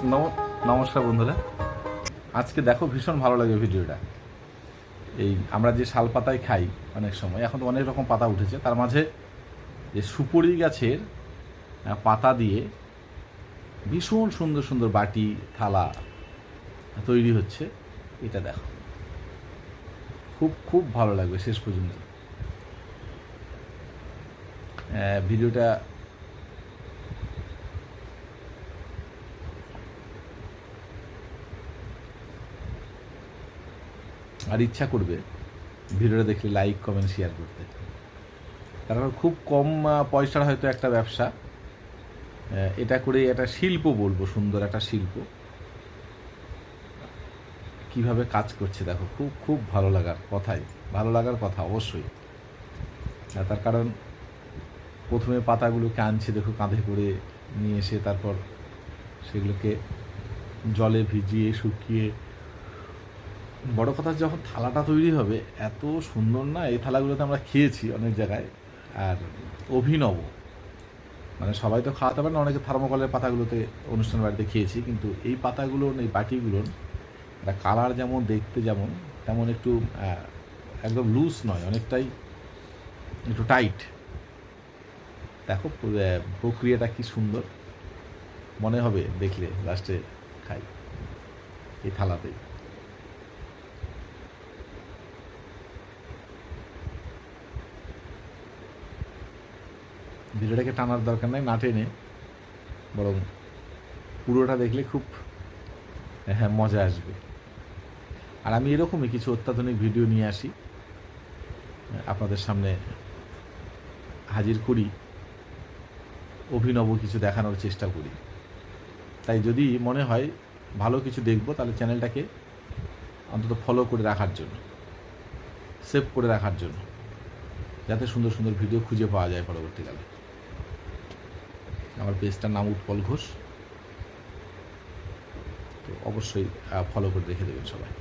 নমস্কার বন্ধুরা, আজকে দেখো ভীষণ ভালো লাগে ভিডিওটা। এই আমরা যে শাল পাতায় খাই অনেক সময়, এখন তো অনেক রকম পাতা উঠেছে, তার মাঝে যে সুপুরি গাছের পাতা দিয়ে ভীষণ সুন্দর সুন্দর বাটি থালা তৈরি হচ্ছে। এটা দেখো, খুব খুব ভালো লাগবে শেষ পর্যন্ত ভিডিওটা। আর ইচ্ছা করবে ভিডিওটা দেখলে লাইক কমেন্ট শেয়ার করতে। কারণ খুব কম পয়সার হয়তো একটা ব্যবসা, এটা করে একটা শিল্প বলবো, সুন্দর একটা শিল্প। কিভাবে কাজ করছে দেখো, খুব খুব ভালো লাগার কথাই, ভালো লাগার কথা অবশ্যই। তার কারণ প্রথমে পাতাগুলোকে আনছে দেখো, কাঁধে করে নিয়ে এসে তারপর সেগুলোকে জলে ভিজিয়ে শুকিয়ে, বড় কথা যখন থালাটা তৈরি হবে এত সুন্দর না। এই থালাগুলোতে আমরা খেয়েছি অনেক জায়গায়, আর অভিনব, মানে সবাই তো খাওয়াতে পারে না, অনেকে থার্মোকলের পাতাগুলোতে অনুষ্ঠান বাড়িতে খেয়েছি, কিন্তু এই পাতাগুলোর, এই বাটিগুলোর একটা কালার যেমন, দেখতে যেমন, তেমন একটু একদম লুজ নয়, অনেকটাই একটু টাইট। দেখো প্রক্রিয়াটা কি সুন্দর, মনে হবে দেখলে লাস্টে খাই এই থালাতেই। ভিডিওটাকে টানার দরকার নাই, না টেনে, বরং পুরোটা দেখলে খুব মজা আসবে। আর আমি এরকমই কিছু অত্যাধুনিক ভিডিও নিয়ে আসি, আপনাদের সামনে হাজির করি, অভিনব কিছু দেখানোর চেষ্টা করি। তাই যদি মনে হয় ভালো কিছু দেখবো, তাহলে চ্যানেলটাকে অন্তত ফলো করে রাখার জন্য, সেভ করে রাখার জন্য, যাতে সুন্দর সুন্দর ভিডিও খুঁজে পাওয়া যায় পরবর্তীকালে। আমার পেজটার নাম উৎপল ঘোষ, তো অবশ্যই ফলো করে রেখে দেবেন সবাই।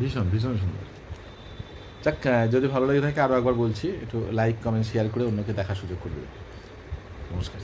ভীষণ ভীষণ সুন্দর। যাক, যদি ভালো লেগে থাকে আরও একবার বলছি, একটু লাইক কমেন্ট শেয়ার করে অন্যকে দেখার সুযোগ করে দেবেন। নমস্কার।